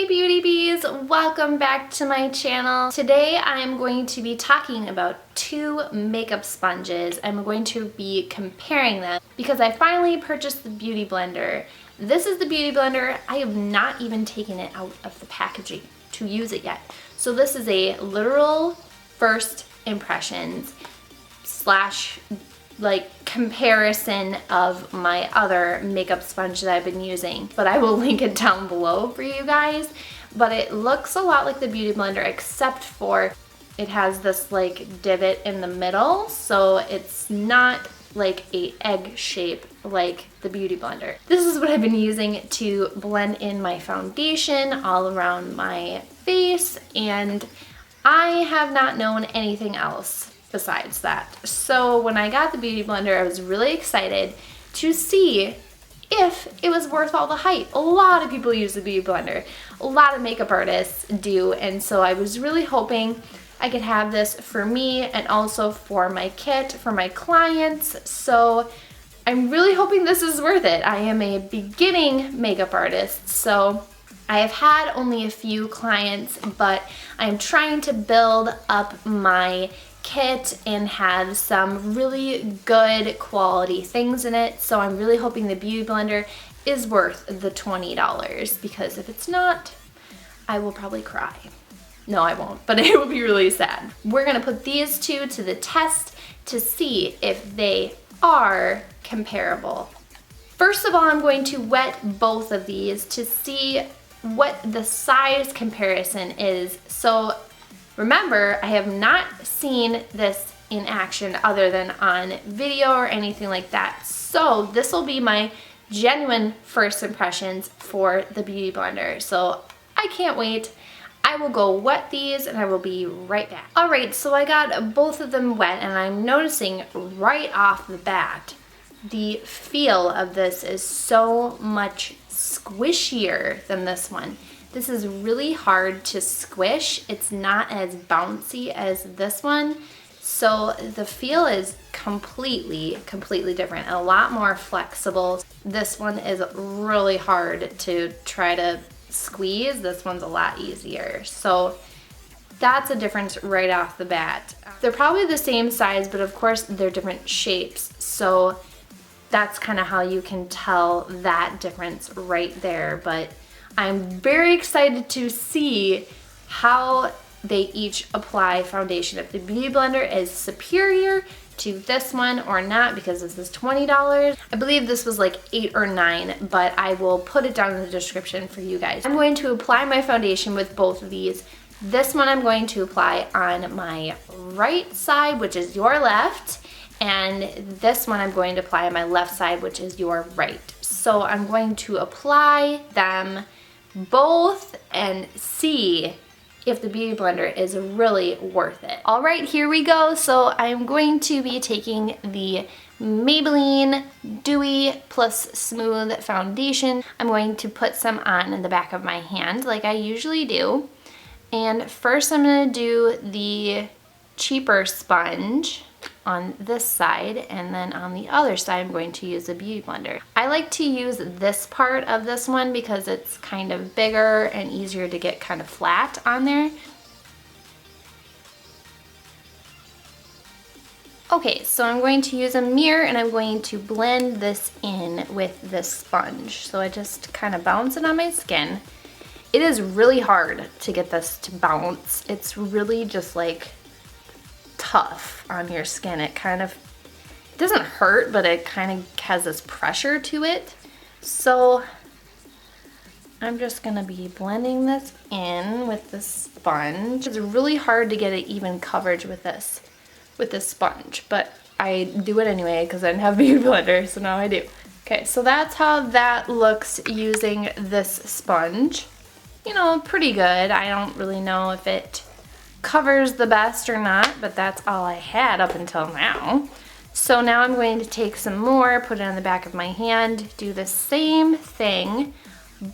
Beauty Bees, welcome back to my channel. Today I'm going to be talking about two makeup sponges. I'm going to be comparing them because I finally purchased the Beauty Blender. This is the Beauty Blender. I have not even taken it out of the packaging to use it yet. So this is a literal first impressions slash comparison of my other makeup sponge that I've been using, but I will link it down below for you guys. But it looks a lot like the Beauty Blender except for it has this like divot in the middle, so it's not like a egg shape like the Beauty Blender. This is what I've been using to blend in my foundation all around my face, and I have not known anything else besides that. So when I got the Beauty Blender, I was really excited to see if it was worth all the hype. A lot of people use the Beauty Blender. A lot of makeup artists do, and so I was really hoping I could have this for me and also for my kit, for my clients. So I'm really hoping this is worth it. I am a beginning makeup artist, so I have had only a few clients, but I'm trying to build up my kit and have some really good quality things in it. So I'm really hoping the Beauty Blender is worth the $20, because if it's not, I will probably cry. No, I won't, but it will be really sad. We're gonna put these two to the test to see if they are comparable. First of all, I'm going to wet both of these to see what the size comparison is. So remember, I have not seen this in action other than on video or anything like that. So this will be my genuine first impressions for the Beauty Blender. So I can't wait. I will go wet these and I will be right back. All right, so I got both of them wet and I'm noticing right off the bat, the feel of this is so much squishier than this one. This is really hard to squish. It's not as bouncy as this one. So the feel is completely different, a lot more flexible. This one is really hard to try to squeeze. This one's a lot easier. So that's a difference right off the bat. They're probably the same size, but of course they're different shapes. So that's kind of how you can tell that difference right there. But I'm very excited to see how they each apply foundation. If the Beauty Blender is superior to this one or not, because this is $20. I believe this was like $8 or $9, but I will put it down in the description for you guys. I'm going to apply my foundation with both of these. This one I'm going to apply on my right side, which is your left, and this one I'm going to apply on my left side, which is your right. So I'm going to apply them both and see if the Beauty Blender is really worth it. All right, here we go. So I'm going to be taking the Maybelline Dewy Plus Smooth Foundation. I'm going to put some on in the back of my hand like I usually do. And first I'm gonna do the cheaper sponge on this side, and then on the other side I'm going to use the Beauty Blender. I like to use this part of this one because it's kind of bigger and easier to get kind of flat on there. Okay, so I'm going to use a mirror and I'm going to blend this in with this sponge. So I just kind of bounce it on my skin. It is really hard to get this to bounce. It's really just like tough on your skin. It doesn't hurt, but it kind of has this pressure to it. So I'm just gonna be blending this in with the sponge. It's really hard to get an even coverage with this sponge, but I do it anyway because I didn't have a Beauty Blender, so now I do. Okay, so that's how that looks using this sponge. You know, pretty good. I don't really know if it covers the best or not, but that's all I had up until now. So now I'm going to take some more, put it on the back of my hand, do the same thing,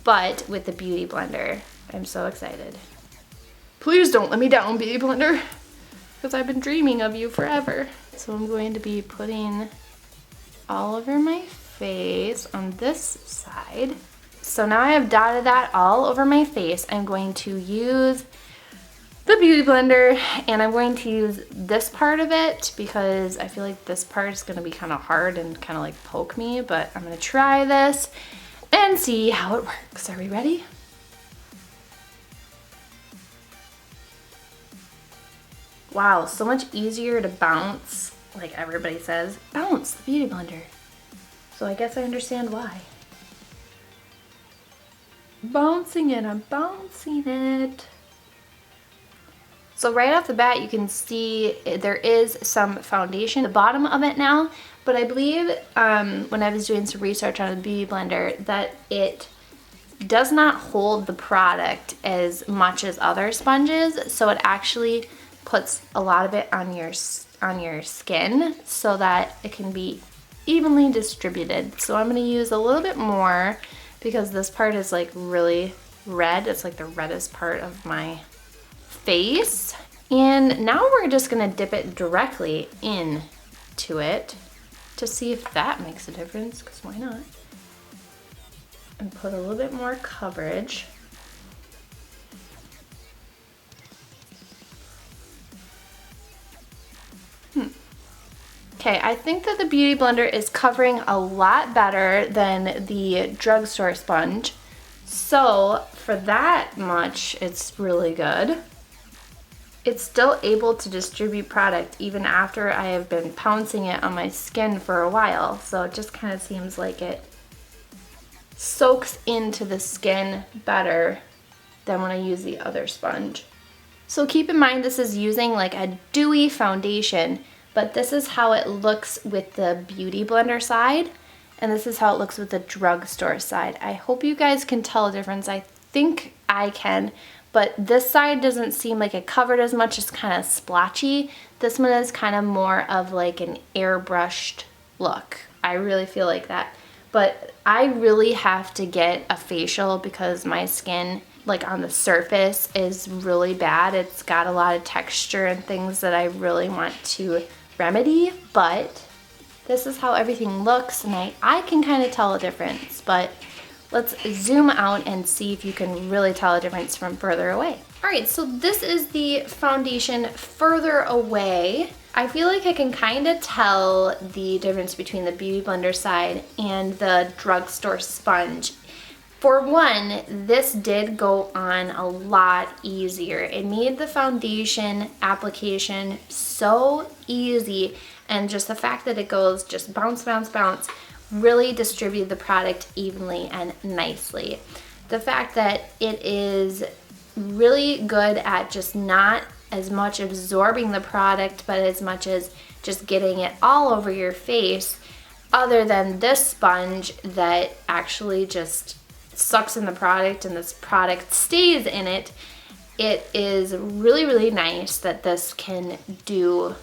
but with the Beauty Blender. I'm so excited. Please don't let me down, Beauty Blender, because I've been dreaming of you forever. So I'm going to be putting all over my face on this side. so now I have dotted that all over my face. I'm going to use the Beauty Blender, and I'm going to use this part of it because I feel like this part is going to be kind of hard and kind of like poke me, but I'm going to try this and see how it works. Are we ready? Wow, so much easier to bounce, like everybody says. Bounce the Beauty Blender. So I guess I understand why. Bouncing it, I'm bouncing it. So right off the bat, you can see there is some foundation at the bottom of it now, but I believe when I was doing some research on the Beauty Blender that it does not hold the product as much as other sponges, so it actually puts a lot of it on your skin so that it can be evenly distributed. So I'm going to use a little bit more because this part is like really red. It's like the reddest part of my face. And now we're just gonna dip it directly into it to see if that makes a difference, because why not? And put a little bit more coverage. Okay, I think that the Beauty Blender is covering a lot better than the Drugstore sponge. So for that much, it's really good. It's still able to distribute product even after I have been pouncing it on my skin for a while. So it just kind of seems like it soaks into the skin better than when I use the other sponge. So keep in mind this is using like a dewy foundation, but this is how it looks with the Beauty Blender side, and this is how it looks with the Drugstore side. I hope you guys can tell a difference. I think I can. But this side doesn't seem like it covered as much. It's kind of splotchy. This one is kind of more of like an airbrushed look. I really feel like that. But I really have to get a facial because my skin, like on the surface, is really bad. It's got a lot of texture and things that I really want to remedy. But this is how everything looks, and I can kind of tell a difference. But let's zoom out and see if you can really tell a difference from further away. All right, so this is the foundation further away. I feel like I can kind of tell the difference between the Beauty Blender side and the Drugstore sponge. For one, this did go on a lot easier. It made the foundation application so easy, and just the fact that it goes just bounce, bounce, bounce, really distribute the product evenly and nicely. The fact that it is really good at just not as much absorbing the product, but as much as just getting it all over your face, other than this sponge that actually just sucks in the product and this product stays in it. It is really, really nice that this can do,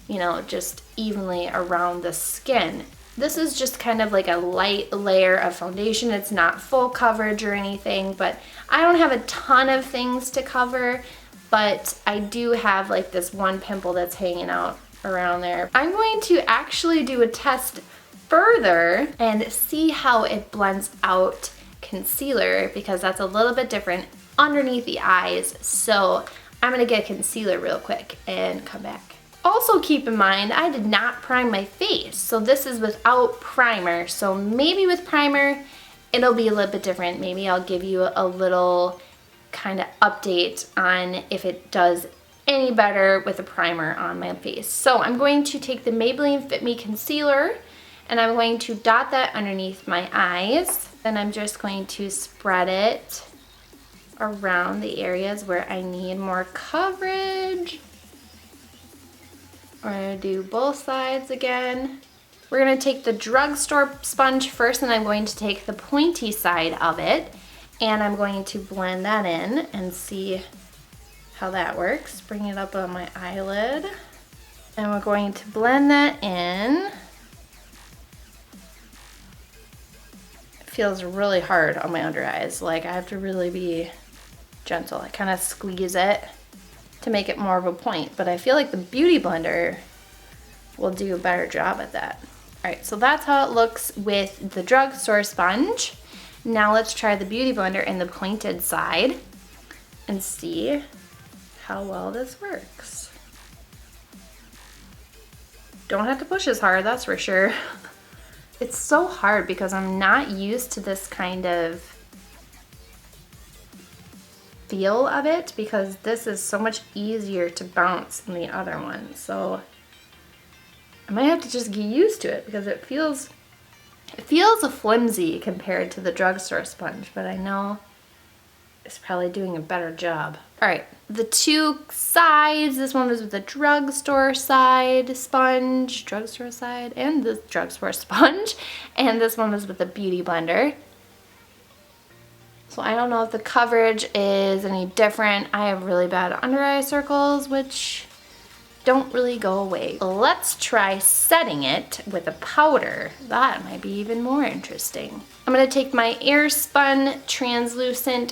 you know, just evenly around the skin. This is just kind of like a light layer of foundation. It's not full coverage or anything, but I don't have a ton of things to cover, but I do have like this one pimple that's hanging out around there. I'm going to actually do a test further and see how it blends out concealer, because that's a little bit different underneath the eyes. So I'm gonna get concealer real quick and come back. Also keep in mind, I did not prime my face, so this is without primer. So maybe with primer, it'll be a little bit different. Maybe I'll give you a little kind of update on if it does any better with a primer on my face. So I'm going to take the Maybelline Fit Me Concealer and I'm going to dot that underneath my eyes. Then I'm just going to spread it around the areas where I need more coverage. We're gonna do both sides again. We're gonna take the Drugstore sponge first, and I'm going to take the pointy side of it, and I'm going to blend that in and see how that works. Bring it up on my eyelid, and we're going to blend that in. It feels really hard on my under eyes. Like, I have to really be gentle. I kind of squeeze it to make it more of a point, but I feel like the Beauty Blender will do a better job at that. All right, so that's how it looks with the Drugstore sponge. Now let's try the Beauty Blender in the pointed side and see how well this works. Don't have to push as hard, that's for sure. It's so hard because I'm not used to this kind of feel of it, because this is so much easier to bounce than the other one. So I might have to just get used to it because it feels a flimsy compared to the drugstore sponge, but I know it's probably doing a better job. All right, the two sides, this one was with the drugstore side sponge, drugstore side, and the drugstore sponge, and this one was with the Beauty Blender. So I don't know if the coverage is any different. I have really bad under eye circles, which don't really go away. Let's try setting it with a powder. That might be even more interesting. I'm gonna take my Airspun translucent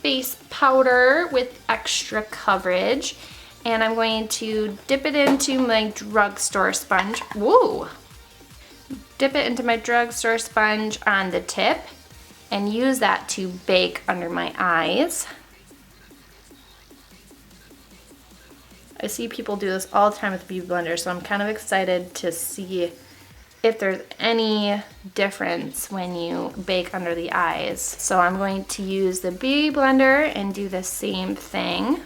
face powder with extra coverage, and I'm going to dip it into my drugstore sponge. Woo! Dip it into my drugstore sponge on the tip and use that to bake under my eyes. I see people do this all the time with the Beauty Blender, so I'm kind of excited to see if there's any difference when you bake under the eyes. So I'm going to use the Beauty Blender and do the same thing.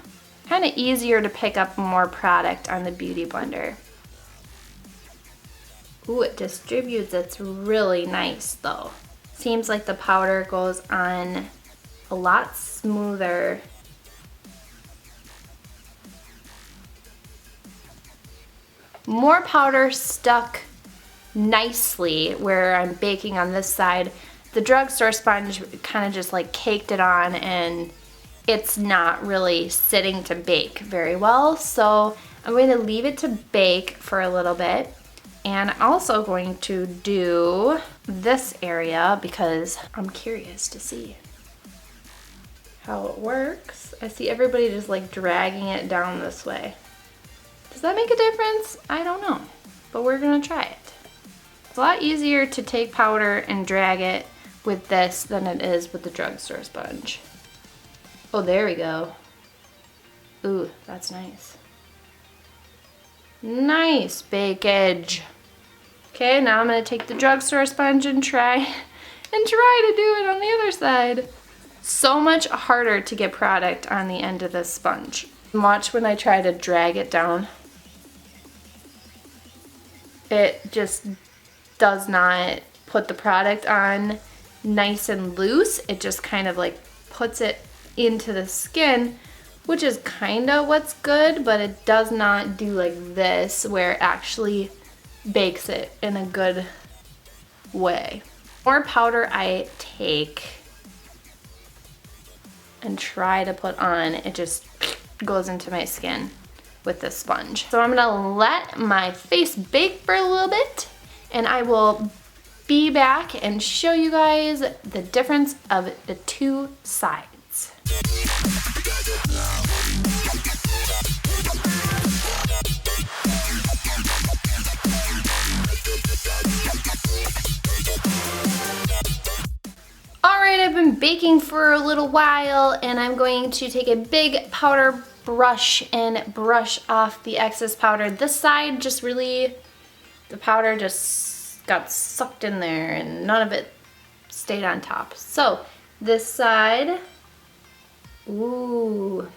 Kind of easier to pick up more product on the Beauty Blender. Ooh, it distributes. It's really nice though. Seems like the powder goes on a lot smoother. More powder stuck nicely where I'm baking on this side. The drugstore sponge kind of just like caked it on, and it's not really sitting to bake very well. So I'm going to leave it to bake for a little bit. And I'm also going to do this area because I'm curious to see how it works. I see everybody just like dragging it down this way. Does that make a difference? I don't know, but we're gonna try it. It's a lot easier to take powder and drag it with this than it is with the drugstore sponge. Oh, there we go. Ooh, that's nice. Nice bakeage. Okay, now I'm gonna take the drugstore sponge and try to do it on the other side. So much harder to get product on the end of this sponge. Watch when I try to drag it down. It just does not put the product on nice and loose. It just kind of like puts it into the skin, which is kind of what's good, but it does not do like this where it actually bakes it in a good way. The more powder I take and try to put on, it just goes into my skin with this sponge. So I'm gonna let my face bake for a little bit, and I will be back and show you guys the difference of the two sides. Alright, I've been baking for a little while, and I'm going to take a big powder brush and brush off the excess powder. This side just really, the powder just got sucked in there and none of it stayed on top. So this side, ooh.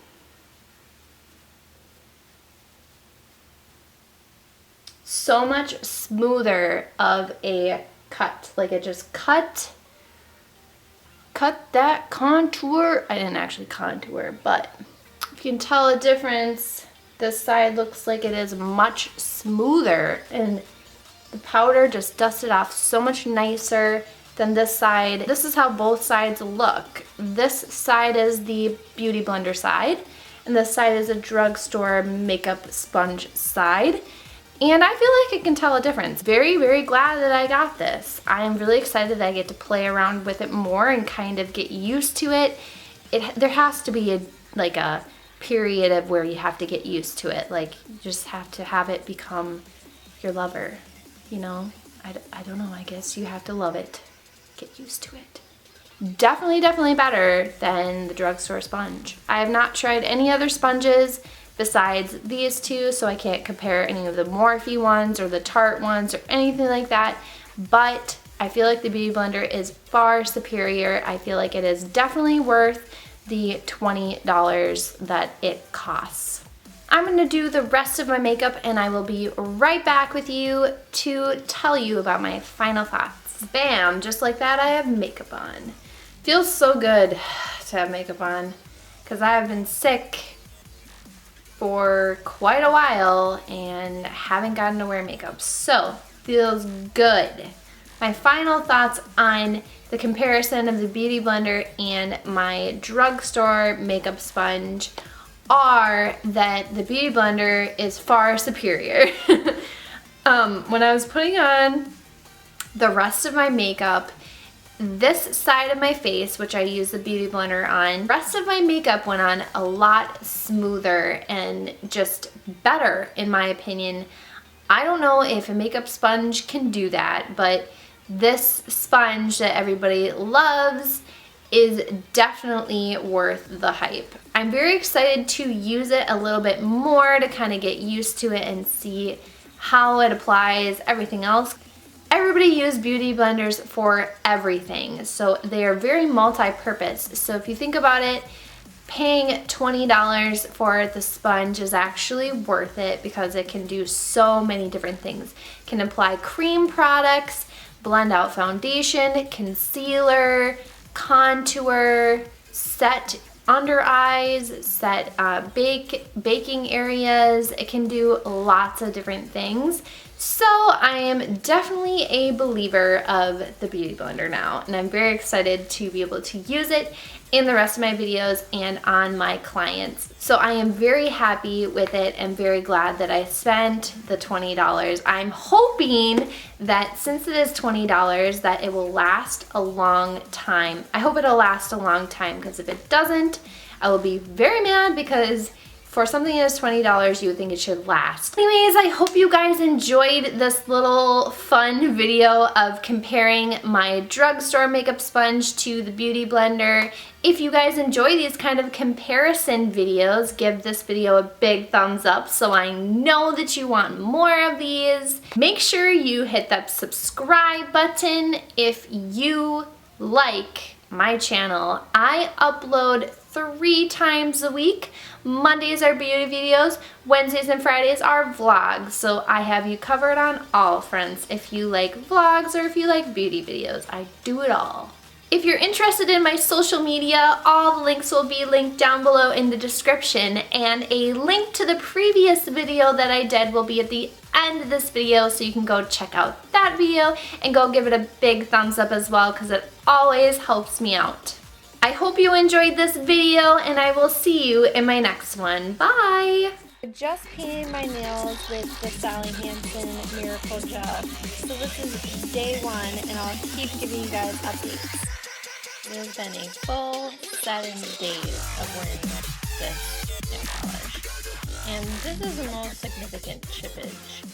So much smoother of a cut. Like it just cut that contour. I didn't actually contour, but you can tell a difference. This side looks like it is much smoother, and the powder just dusted off so much nicer than this side. This is how both sides look. This side is the Beauty Blender side, and this side is a drugstore makeup sponge side. And I feel like I can tell a difference. Very, very glad that I got this. I'm really excited that I get to play around with it more and kind of get used to it. There has to be a period of where you have to get used to it. Like, you just have to have it become your lover, you know? I don't know, I guess you have to love it. Get used to it. definitely better than the drugstore sponge. I have not tried any other sponges besides these two, so I can't compare any of the Morphe ones or the Tarte ones or anything like that, but I feel like the Beauty Blender is far superior. I feel like it is definitely worth the $20 that it costs. I'm gonna do the rest of my makeup and I will be right back with you to tell you about my final thoughts. Bam, just like that I have makeup on. Feels so good to have makeup on because I have been sick for quite a while and haven't gotten to wear makeup, so feels good. My final thoughts on the comparison of the Beauty Blender and my drugstore makeup sponge are that the Beauty Blender is far superior. When I was putting on the rest of my makeup, this side of my face, which I use the Beauty Blender on, the rest of my makeup went on a lot smoother and just better in my opinion. I don't know if a makeup sponge can do that, but this sponge that everybody loves is definitely worth the hype. I'm very excited to use it a little bit more to kind of get used to it and see how it applies everything else. Everybody uses beauty blenders for everything, so they are very multi-purpose. So if you think about it, paying $20 for the sponge is actually worth it because it can do so many different things. It can apply cream products, blend out foundation, concealer, contour, set under eyes, set baking areas. It can do lots of different things. So I am definitely a believer of the Beauty Blender now, and I'm very excited to be able to use it in the rest of my videos and on my clients. So I am very happy with it and very glad that I spent the $20. I'm hoping that since it is $20 that it will last a long time. I hope it'll last a long time because if it doesn't, I will be very mad because for something that is $20, you would think it should last. Anyways, I hope you guys enjoyed this little fun video of comparing my drugstore makeup sponge to the Beauty Blender. If you guys enjoy these kind of comparison videos, give this video a big thumbs up so I know that you want more of these. Make sure you hit that subscribe button if you like my channel. I upload 3 times a week. Mondays are beauty videos, Wednesdays and Fridays are vlogs. So I have you covered on all fronts. If you like vlogs or if you like beauty videos, I do it all. If you're interested in my social media, all the links will be linked down below in the description, and a link to the previous video that I did will be at the end of this video, so you can go check out that video and go give it a big thumbs up as well because it always helps me out. I hope you enjoyed this video and I will see you in my next one. Bye! I just painted my nails with the Sally Hansen Miracle Gel. So this is day 1 and I'll keep giving you guys updates. It has been a full 7 days of wearing this nail polish. And this is the most significant chippage.